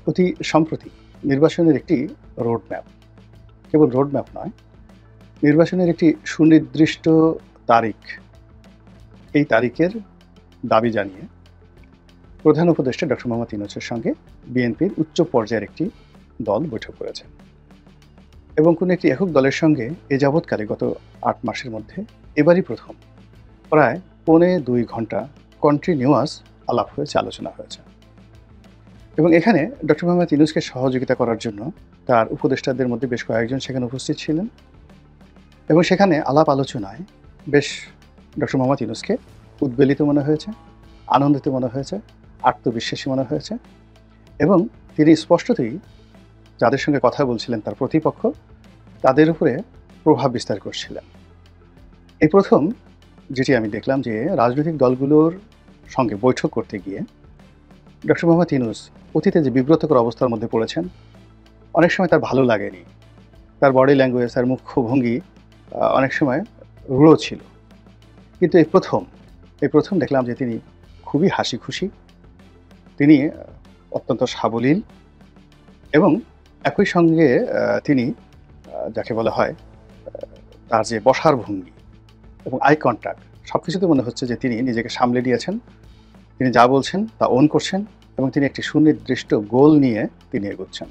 অতি সম্প্রতি নির্বাচনের একটি রোডম্যাপ, কেবল রোডম্যাপ নয়, নির্বাচনের একটি সুনির্দিষ্ট তারিখ, এই তারিখের দাবি জানিয়ে প্রধান উপদেষ্টা ডক্টর মোহাম্মদ ইউনূসের সঙ্গে বিএনপির উচ্চ পর্যায়ের একটি দল বৈঠক করেছে এবং কোনো একটি একক দলের সঙ্গে এ যাবৎকালে গত ৮ মাসের মধ্যে এবারই প্রথম প্রায় ২.৫ ঘন্টা কন্টিনিউয়াস আলাপ হয়েছে, আলোচনা হয়েছে। এবং এখানে ডক্টর মোহাম্মদ ইউনূসকে সহযোগিতা করার জন্য তার উপদেষ্টাদের মধ্যে বেশ কয়েকজন সেখানে উপস্থিত ছিলেন এবং সেখানে আলাপ আলোচনায় বেশ ডক্টর মোহাম্মদ ইউনূসকে উদ্বেলিত মনে হয়েছে, আনন্দিত মনে হয়েছে, আত্মবিশ্বাসী মনে হয়েছে এবং তিনি স্পষ্টতই যাদের সঙ্গে কথা বলছিলেন তার প্রতিপক্ষ, তাদের উপরে প্রভাব বিস্তার করছিলেন। এই প্রথম যেটি আমি দেখলাম যে রাজনৈতিক দলগুলোর সঙ্গে বৈঠক করতে গিয়ে ডক্টর মোহাম্মদ ইউনূস অতীতে যে বিব্রতকর অবস্থার মধ্যে পড়েছেন, অনেক সময় তার ভালো লাগেনি, তার বডি ল্যাঙ্গুয়েজ, তার মুখভঙ্গি অনেক সময় রূঢ় ছিল। কিন্তু এই প্রথম দেখলাম যে তিনি খুবই হাসি খুশি, তিনি অত্যন্ত সাবলীল এবং একই সঙ্গে তিনি যাকে বলা হয় তার যে বসার ভঙ্গি এবং আই কন্ট্যাক্ট, সব কিছুতে মনে হচ্ছে যে তিনি নিজেকে সামলে নিয়েছেন, তিনি যা বলছেন তা ওন করছেন এবং তিনি একটি সুনির্দিষ্ট গোল নিয়ে তিনি এগোচ্ছেন।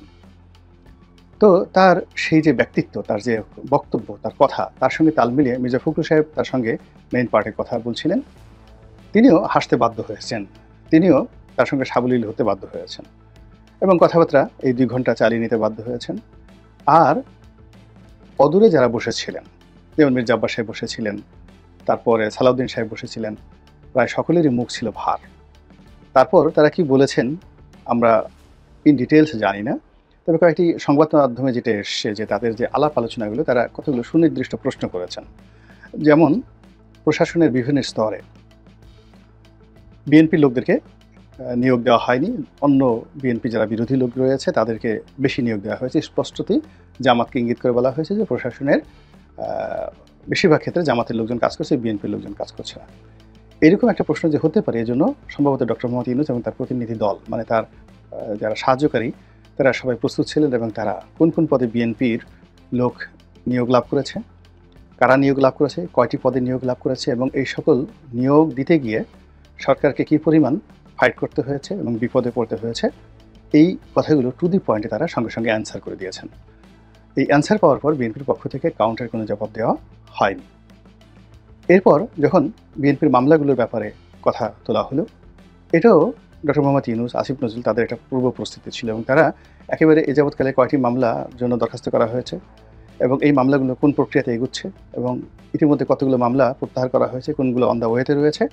তো তার সেই যে ব্যক্তিত্ব, তার যে বক্তব্য, তার কথা, তার সঙ্গে তাল মিলিয়ে মির্জা ফখরুল সাহেব তার সঙ্গে মেইন পার্টের কথা বলছিলেন, তিনিও হাসতে বাধ্য হয়েছেন, তিনিও তার সঙ্গে সাবলীল হতে বাধ্য হয়েছেন এবং কথাবার্তা এই 2 ঘন্টা চালিয়ে নিতে বাধ্য হয়েছেন। আর অদূরে যারা বসেছিলেন, যেমন মির্জা আব্বাস সাহেব বসেছিলেন, তারপরে সালাউদ্দিন সাহেব বসেছিলেন, প্রায় সকলেরই মুখ ছিল ভার। তারপর তারা কি বলেছেন আমরা ইন ডিটেলস জানি না, তবে কয়েকটি সংবাদ মাধ্যমে যেটা এসছে যে তাদের যে আলাপ আলোচনাগুলো, তারা কতগুলো সুনির্দিষ্ট প্রশ্ন করেছেন। যেমন প্রশাসনের বিভিন্ন স্তরে বিএনপির লোকদেরকে নিয়োগ দেওয়া হয়নি, অন্য বিএনপি যারা বিরোধী লোক রয়েছে তাদেরকে বেশি নিয়োগ দেওয়া হয়েছে। স্পষ্টতই জামাতকে ইঙ্গিত করে বলা হয়েছে যে প্রশাসনের বেশিরভাগ ক্ষেত্রে জামাতের লোকজন কাজ করছে, বিএনপির লোকজন কাজ করছে না। এরকম একটা প্রশ্ন যে হতে পারে, এজন্য সম্ভবত ডক্টর মোহাম্মদ ইউনূস এবং তার প্রতিনিধি দল, মানে তার যারা সাহায্যকারী, তারা সবাই প্রস্তুত ছিলেন এবং তারা কোন কোন পদে বিএনপির লোক নিয়োগ লাভ করেছে, কারা নিয়োগ লাভ করেছে, কয়টি পদে নিয়োগ লাভ করেছে এবং এই সকল নিয়োগ দিতে গিয়ে সরকারকে কী পরিমাণ ফাইট করতে হয়েছে এবং বিপদে পড়তে হয়েছে, এই কথাগুলো টু দি পয়েন্টে তারা সঙ্গে সঙ্গে অ্যান্সার করে দিয়েছেন। এই অ্যান্সার পাওয়ার পর বিএনপির পক্ষ থেকে কাউন্টার কোনো জবাব দেওয়া হয়নি। এরপর যখন বিএনপির মামলাগুলোর ব্যাপারে কথা তোলা হলো, এটাও ডক্টর মোহাম্মদ ইউনূস, আসিফ নজরুল তাদের একটা পূর্ব প্রস্তুতি ছিল এবং তারা একেবারে এ যাবৎকালে কয়টি মামলার জন্য দরখাস্ত করা হয়েছে এবং এই মামলাগুলো কোন প্রক্রিয়াতে এগুচ্ছে এবং ইতিমধ্যে কতগুলো মামলা প্রত্যাহার করা হয়েছে, কোনগুলো অন দ্য ওয়েতে রয়েছে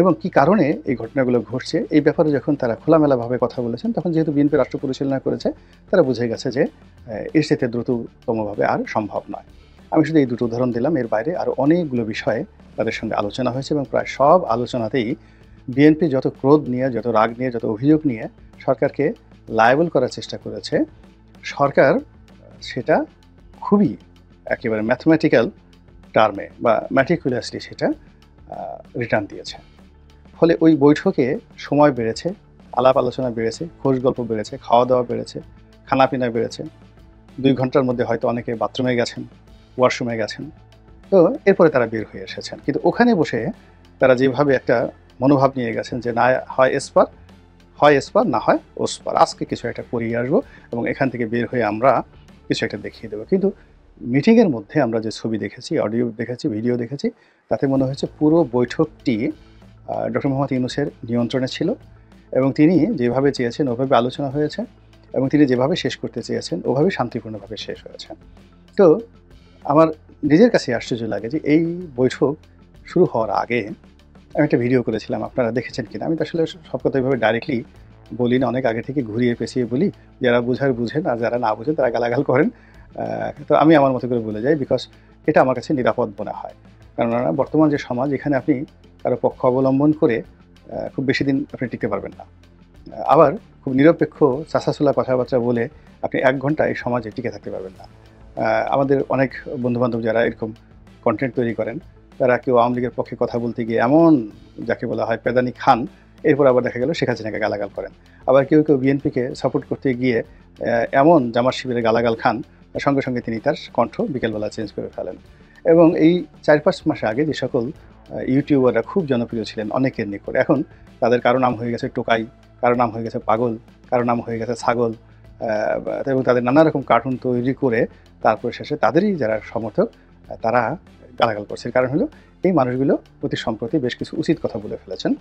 এবং কী কারণে এই ঘটনাগুলো ঘটছে, এই ব্যাপারে যখন তারা খোলামেলাভাবে কথা বলেছেন, তখন যেহেতু বিএনপি রাষ্ট্র পরিচালনা করেছে, তারা বুঝে গেছে যে এর সাথে দ্রুততমভাবে আর সম্ভব নয়। আমি শুধু এই দুটো উদাহরণ দিলাম, এর বাইরে আরও অনেকগুলো বিষয়ে তাদের সঙ্গে আলোচনা হয়েছে এবং প্রায় সব আলোচনাতেই বিএনপি যত ক্রোধ নিয়ে, যত রাগ নিয়ে, যত অভিযোগ নিয়ে সরকারকে লায়েবল করার চেষ্টা করেছে, সরকার সেটা খুবই একেবারে ম্যাথমেটিক্যাল টার্মে বা ম্যাটিকুলাসলি সেটা রিটার্ন দিয়েছে। ফলে ওই বৈঠকে সময় বেড়েছে, আলাপ আলোচনা বেড়েছে, খোঁজ গল্প বেড়েছে, খাওয়া দাওয়া বেড়েছে, খানাপিনা বেড়েছে। 2 ঘন্টার মধ্যে হয়তো অনেকে বাথরুমে গেছেন, ওয়াশরুমে গেছেন। তো এরপরে তারা বের হয়ে এসেছেন। কিন্তু ওখানে বসে তারা যেভাবে একটা মনোভাব নিয়ে গেছেন যে না হয় এসপার, না হয় ওসপার, আজকে কিছু একটা করিয়ে আসবো এবং এখান থেকে বের হয়ে আমরা কিছু একটা দেখিয়ে দেবো। কিন্তু মিটিংয়ের মধ্যে আমরা যে ছবি দেখেছি, অডিও দেখেছি, ভিডিও দেখেছি, তাতে মনে হয়েছে পুরো বৈঠকটি ডক্টর মোহাম্মদ ইউনূসের নিয়ন্ত্রণে ছিল এবং তিনি যেভাবে চেয়েছেন ওভাবে আলোচনা হয়েছে এবং তিনি যেভাবে শেষ করতে চেয়েছেন ওভাবে শান্তিপূর্ণভাবে শেষ হয়েছে। তো আমার নিজের কাছে আশ্চর্য লাগে যে এই বৈঠক শুরু হওয়ার আগে আমি একটা ভিডিও করেছিলাম, আপনারা দেখেছেন কিনা। আমি তো আসলে সব কথা এইভাবে ডাইরেক্টলি বলি না, অনেক আগে থেকে ঘুরিয়ে পেঁচিয়ে বলি, যারা বুঝার বুঝেন আর যারা না বুঝেন তারা গালাগাল করেন। তো আমি আমার মতো করে বলে যাই, বিকজ এটা আমার কাছে নিরাপদ মনে হয়। কেননা বর্তমান যে সমাজ, এখানে আপনি কারো পক্ষ অবলম্বন করে খুব বেশি দিন আপনি টিকতে পারবেন না। আবার খুব নিরপেক্ষ চাঁচাছোলা কথাবার্তা বলে আপনি 1 ঘন্টা এই সমাজে টিকে থাকতে পারবেন না। আমাদের অনেক বন্ধুবান্ধব যারা এরকম কন্টেন্ট তৈরি করেন, তারা কেউ আওয়ামী লীগের পক্ষে কথা বলতে গিয়ে এমন যাকে বলা হয় পেদানি খান এরপর আবার দেখা গেল শেখ হাসিনাকে গালাগাল করেন। আবার কেউ কেউ বিএনপিকে সাপোর্ট করতে গিয়ে এমন জামাত শিবিরে গালাগাল খান, সঙ্গে সঙ্গে তিনি তার কণ্ঠ বিকেলবেলা চেঞ্জ করে ফেলেন। এবং এই ৪-৫ মাস আগে যে সকল ইউটিউবাররা খুব জনপ্রিয় ছিলেন অনেকের নিকট, এখন তাদের কারো নাম হয়ে গেছে টোকাই, কারো নাম হয়ে গেছে পাগল, কারো নাম হয়ে গেছে ছাগল, এবং তাদের নানা রকম কার্টুন তৈরি করে তারপরে শেষে তাদেরই যারা সমর্থক তারা গালাগাল করছে। কারণ হলো এই মানুষগুলো অতি সম্প্রতি বেশ কিছু উচিত কথা বলে ফেলেছেন,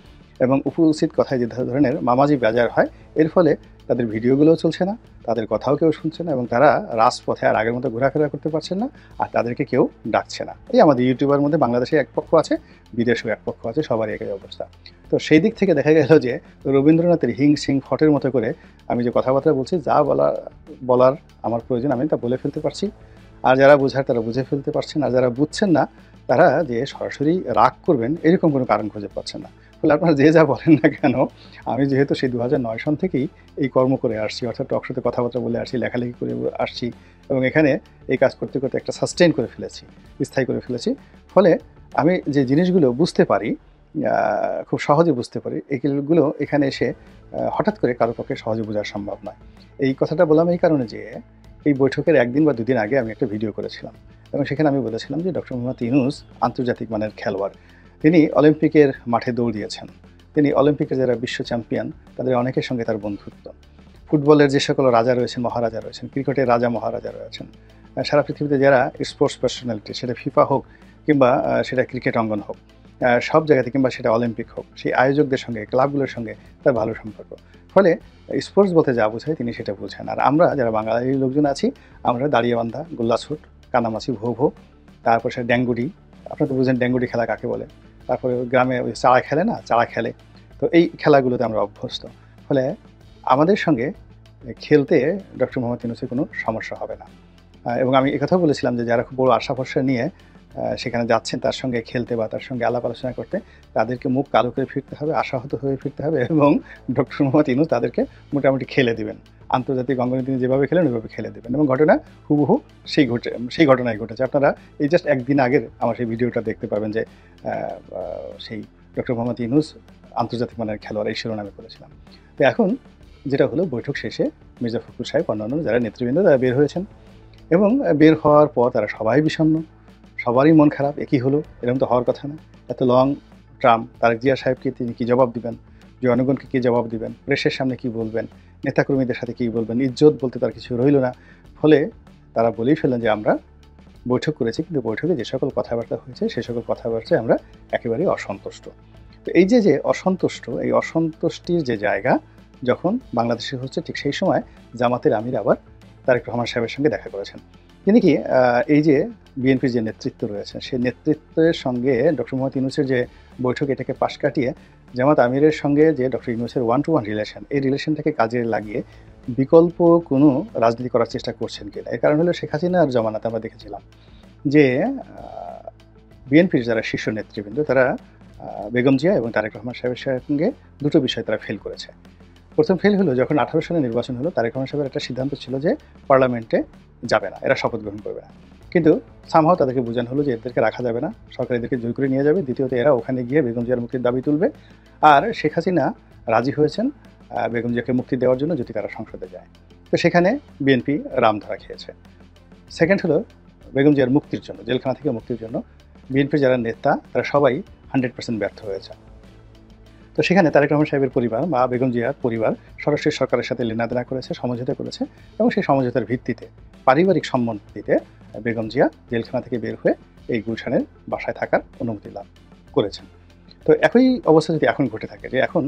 এবং উচিত কথায় যে ধরনের মামাজি বাজার হয়, এর ফলে তাদের ভিডিওগুলোও চলছে না, তাদের কথাও কেউ শুনছে না, এবং তারা রাজপথে আর আগের মতো ঘোরাফেরা করতে পারছেন না, আর তাদেরকে কেউ ডাকছে না। এই আমাদের ইউটিউবের মধ্যে বাংলাদেশে এক পক্ষ আছে, বিদেশেও এক পক্ষ আছে, সবারই একই অবস্থা। তো সেই দিক থেকে দেখা গেল যে রবীন্দ্রনাথের হিং সিং ফটের মতো করে আমি যে কথাবার্তা বলছি, যা বলার আমার প্রয়োজন আমি তা বলে ফেলতে পারছি, আর যারা বোঝার তারা বুঝে ফেলতে পারছেন, আর যারা বুঝছেন না তারা যে সরাসরি রাগ করবেন এরকম কোনো কারণ খুঁজে পাচ্ছেন না। ফলে আপনারা যে যা বলেন না কেন, আমি যেহেতু সেই 2009 সন থেকেই এই কর্ম করে আসছি, অর্থাৎ টকশোতে কথাবার্তা বলে আসছি, লেখালেখি করে আসছি, এবং এখানে এই কাজ করতে করতে একটা সাস্টেইন করে ফেলেছি, স্থায়ী করে ফেলেছি। ফলে আমি যে জিনিসগুলো বুঝতে পারি, খুব সহজে বুঝতে পারি, এইগুলো এখানে এসে হঠাৎ করে কারো পক্ষে সহজে বোঝা সম্ভব নয়। এই কথাটা বললাম এই কারণে যে এই বৈঠকের একদিন বা দুদিন আগে আমি একটা ভিডিও করেছিলাম, এবং সেখানে আমি বলেছিলাম যে ডক্টর মোহাম্মদ ইউনূস আন্তর্জাতিক মানের খেলোয়াড়, তিনি অলিম্পিকের মাঠে দৌড় দিয়েছেন, তিনি অলিম্পিকের যারা বিশ্ব চ্যাম্পিয়ন তাদের অনেকের সঙ্গে তার বন্ধুত্ব, ফুটবলের যে সকল রাজা রয়েছেন, মহারাজা রয়েছেন, ক্রিকেটের রাজা মহারাজা রয়েছেন, সারা পৃথিবীতে যারা স্পোর্টস পার্সোনালিটি, সেটা ফিফা হোক কিংবা সেটা ক্রিকেট অঙ্গন হোক, সব জায়গাতে, কিংবা সেটা অলিম্পিক হোক, সেই আয়োজকদের সঙ্গে, ক্লাবগুলোর সঙ্গে তার ভালো সম্পর্ক। ফলে স্পোর্টস বলতে যা বোঝায় তিনি সেটা বুঝেন। আর আমরা যারা বাঙালি লোকজন আছি, আমরা দাঁড়িয়েবান্ধা, গোল্লাছুট, কানামাছি, ভো ভো, তারপর সে ড্যাঙ্গুডি, আপনারা তো বুঝেন ড্যাঙ্গুডি খেলা কাকে বলে, তারপরে গ্রামে ওই চাড়া খেলে না, চাড়া খেলে, তো এই খেলাগুলোতে আমরা অভ্যস্ত। ফলে আমাদের সঙ্গে খেলতে ডক্টর মোহাম্মদ ইউনূসের কোনো সমস্যা হবে না। এবং আমি একথাও বলেছিলাম যে যারা খুব বড় আশা ভরসা নিয়ে সেখানে যাচ্ছেন তার সঙ্গে খেলতে বা তার সঙ্গে আলাপ আলোচনা করতে, তাদেরকে মুখ কালো করে ফিরতে হবে, আশাহত হয়ে ফিরতে হবে, এবং ডক্টর মোহাম্মদ ইউনূস তাদেরকে মোটামুটি খেলে দিবেন, আন্তর্জাতিক অঙ্গনে তিনি যেভাবে খেলেন ওইভাবে খেলে দেবেন। এবং ঘটনা হুবহু সেই ঘটনাই ঘটেছে। আপনারা এই জাস্ট একদিন আগের আমার সেই ভিডিওটা দেখতে পাবেন যে সেই ডক্টর মোহাম্মদ ইউনূস আন্তর্জাতিক মানের খেলোয়াড়, এই শিরোনামে করেছিলাম। তো এখন যেটা হলো, বৈঠক শেষে মির্জা ফখরুল সাহেব, অন্যান্য যারা নেতৃবৃন্দ তারা বের হয়েছেন, এবং বের হওয়ার পর তারা সবাই বিষণ্ণ, সবারই মন খারাপ। একই হলো, এরকম তো হওয়ার কথা না। এত লং টার্ম তারেক জিয়া সাহেবকে তিনি কী জবাব দিবেন, জনগণকে কী জবাব দিবেন, প্রেসের সামনে কী বলবেন, নেতাকর্মীদের সাথে কী বলবেন, ইজ্জত বলতে তার কিছু রইল না। ফলে তারা বলেই ফেললেন যে আমরা বৈঠক করেছি, কিন্তু বৈঠকে যে সকল কথাবার্তা হয়েছে সে সকল কথাবার্তায় আমরা একেবারেই অসন্তুষ্ট। তো এই যে অসন্তুষ্ট, এই অসন্তুষ্টির যে জায়গা যখন বাংলাদেশে হচ্ছে, ঠিক সেই সময় জামাতের আমির আবার তারেক রহমান সাহেবের সঙ্গে দেখা করেছেন। তিনি কি এই যে বিএনপির যে নেতৃত্ব রয়েছে, সেই নেতৃত্বের সঙ্গে ডক্টর মোহাম্মদ ইউনূসের যে বৈঠক, এটাকে পাশ কাটিয়ে জামাত আমিরের সঙ্গে যে ডক্টর ইউনূসের 1-to-1 রিলেশন, এই রিলেশনটাকে কাজে লাগিয়ে বিকল্প কোনো রাজনীতি করার চেষ্টা করছেন কিনা। এর কারণ হলো শেখ হাসিনার জমানাতে আমরা দেখেছিলাম যে বিএনপির যারা শীর্ষ নেতৃবৃন্দ তারা বেগম জিয়া এবং তারেক রহমান সাহেবের সঙ্গে দুটো বিষয় তারা ফেল করেছে। প্রথম ফেল হলো যখন 18 সালে নির্বাচন হলো, তারেক রহমান সাহেবের একটা সিদ্ধান্ত ছিল যে পার্লামেন্টে যাবে না, এরা শপথ গ্রহণ করবে না। কিন্তু সামহাও তাদেরকে বোঝানো হলো যে এদেরকে রাখা যাবে না, সরকার এদেরকে জোর করে নিয়ে যাবে। দ্বিতীয়ত এরা ওখানে গিয়ে বেগম জিয়ার মুক্তির দাবি তুলবে, আর শেখ হাসিনা রাজি হয়েছেন বেগম জিয়াকে মুক্তি দেওয়ার জন্য যদি তারা সংসদে যায়। তো সেখানে বিএনপি রামধারা খেয়েছে। সেকেন্ড হলো বেগম জিয়ার মুক্তির জন্য, জেলখানা থেকে মুক্তির জন্য বিএনপির যারা নেতা তারা সবাই 100% ব্যর্থ হয়েছে। তো সেখানে তারেক রহমান সাহেবের পরিবার বা বেগম জিয়ার পরিবার সরাসরি সরকারের সাথে লেনাদেনা করেছে, সমঝোতা করেছে, এবং সেই সমঝোতার ভিত্তিতে পারিবারিক সম্মতিতে বেগম জিয়া জেলখানা থেকে বের হয়ে এই গুলশানের বাসায় থাকার অনুমতি লাভ করেছেন। তো একই অবস্থা যদি এখন ঘটে থাকে, যে এখন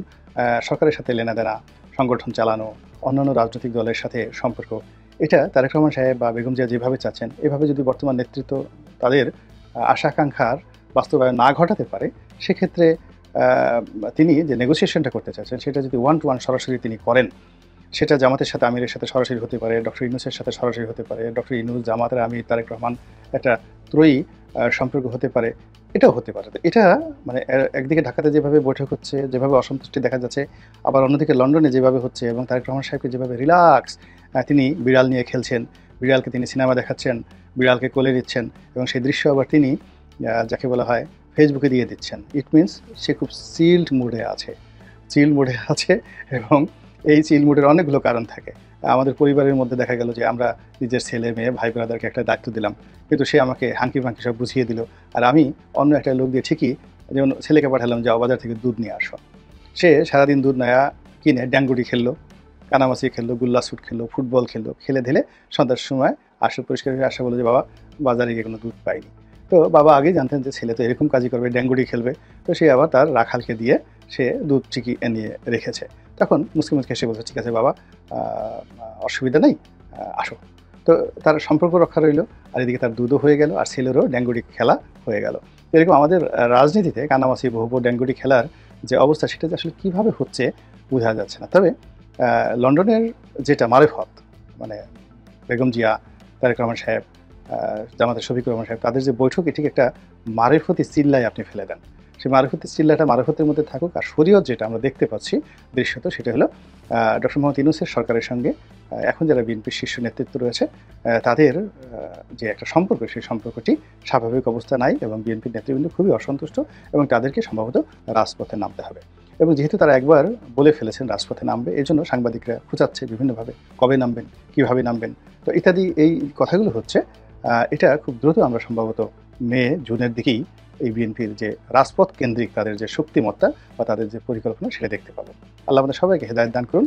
সরকারের সাথে লেনাদেনা, সংগঠন চালানো, অন্যান্য রাজনৈতিক দলের সাথে সম্পর্ক, এটা তারেক রহমান সাহেব বা বেগম জিয়া যেভাবে চাচ্ছেন, এভাবে যদি বর্তমান নেতৃত্ব তাদের আশাকাঙ্ক্ষার বাস্তবায়ন না ঘটাতে পারে, সেক্ষেত্রে তিনি যে নেগোসিয়েশনটা করতে চাচ্ছেন সেটা যদি 1-to-1 সরাসরি তিনি করেন, সেটা জামাতের সাথে আমিরের সাথে সরাসরি হতে পারে, ডক্টর ইউনূসের সাথে সরাসরি হতে পারে, ডক্টর ইউনূস, জামাতের আমির, তারেক রহমান, একটা ত্রয়ী সম্পর্ক হতে পারে, এটাও হতে পারে। এটা মানে একদিকে ঢাকাতে যেভাবে বৈঠক হচ্ছে, যেভাবে অসন্তুষ্টি দেখা যাচ্ছে, আবার অন্যদিকে লন্ডনে যেভাবে হচ্ছে, এবং তারেক রহমান সাহেবকে যেভাবে রিল্যাক্স, তিনি বিড়াল নিয়ে খেলছেন, বিড়ালকে তিনি সিনেমা দেখাচ্ছেন, বিড়ালকে কোলে দিচ্ছেন, এবং সেই দৃশ্য আবার তিনি যাকে বলা হয় ফেসবুকে দিয়ে দিচ্ছেন। ইট মিনস সে খুব সিল্ড মুডে আছে, চিল মুডে আছে এবং এই চিল মুডের অনেকগুলো কারণ থাকে। আমাদের পরিবারের মধ্যে দেখা গেল যে আমরা নিজের ছেলে মেয়ে ভাই ব্রাদারকে একটা দায়িত্ব দিলাম, কিন্তু সে আমাকে হাঙ্কি পাঙ্কি সব বুঝিয়ে দিল, আর আমি অন্য একটা লোক দিয়ে ঠিকই, যেমন ছেলেকে পাঠালাম যাও বাজার থেকে দুধ নিয়ে আসো, সে সারাদিন দুধ নয়া কিনে ড্যাঙ্গুটি খেললো, কানামাছি খেললো, গুল্লা স্যুট খেললো, ফুটবল খেললো, খেলে ঢেলে সন্ধ্যার সময় আসে পরিষ্কার হয়ে আসা বলে যে বাবা বাজারে গিয়ে কোনো দুধ পাইনি। তো বাবা আগেই জানতেন যে ছেলে তো এরকম কাজই করবে, ড্যাঙ্গুটি খেলবে, তো সে আবার তার রাখালকে দিয়ে সে দুধ ঠিকই এনে রেখেছে। তখন মুসকি মুসকি হেসে বলছে ঠিক আছে বাবা, অসুবিধা নেই, আসো। তো তার সম্পর্ক রক্ষা রইল, আর এদিকে তার দুধও হয়ে গেল, আর ছেলেরও ড্যাঙ্গুটি খেলা হয়ে গেল। এরকম আমাদের রাজনীতিতে কানামাছি বহু ড্যাঙ্গুটি খেলার যে অবস্থা, সেটা যে আসলে কীভাবে হচ্ছে বোঝা যাচ্ছে না। তবে লন্ডনের যেটা মারেফত, মানে বেগম জিয়া, তারেক রহমান সাহেব, জামাতের শফিকুর রহমান সাহেব, তাদের যে বৈঠকে ঠিক একটা মারেফতি চিল্লায় আপনি ফেলে দেন। সেই মারেফতি চিল্লাটা মারেফতের মধ্যে থাকুক, আর শরীয়ত যেটা আমরা দেখতে পাচ্ছি দৃশ্যত, সেটা হলো ডক্টর মোহাম্মদ ইউনূসের সরকারের সঙ্গে এখন যারা বিএনপির শীর্ষ নেতৃত্ব রয়েছে তাদের যে একটা সম্পর্ক, সেই সম্পর্কটি স্বাভাবিক অবস্থা নাই, এবং বিএনপির নেতৃবৃন্দ খুবই অসন্তুষ্ট, এবং তাদেরকে সম্ভবত রাজপথে নামতে হবে। এবং যেহেতু তারা একবার বলে ফেলেছেন রাজপথে নামবে, এই জন্য সাংবাদিকরা খুঁচাচ্ছে বিভিন্নভাবে কবে নামবেন, কীভাবে নামবেন, তো ইত্যাদি এই কথাগুলো হচ্ছে। এটা খুব দ্রুত আমরা সম্ভবত মে জুনের দিকেই এই বিএনপির যে রাজপথ কেন্দ্রিক তাদের যে শক্তিমত্তা বা তাদের যে পরিকল্পনা, সেটা দেখতে পাবো। আল্লাহ আমাদের সবাইকে হেদায়েত দান করুন।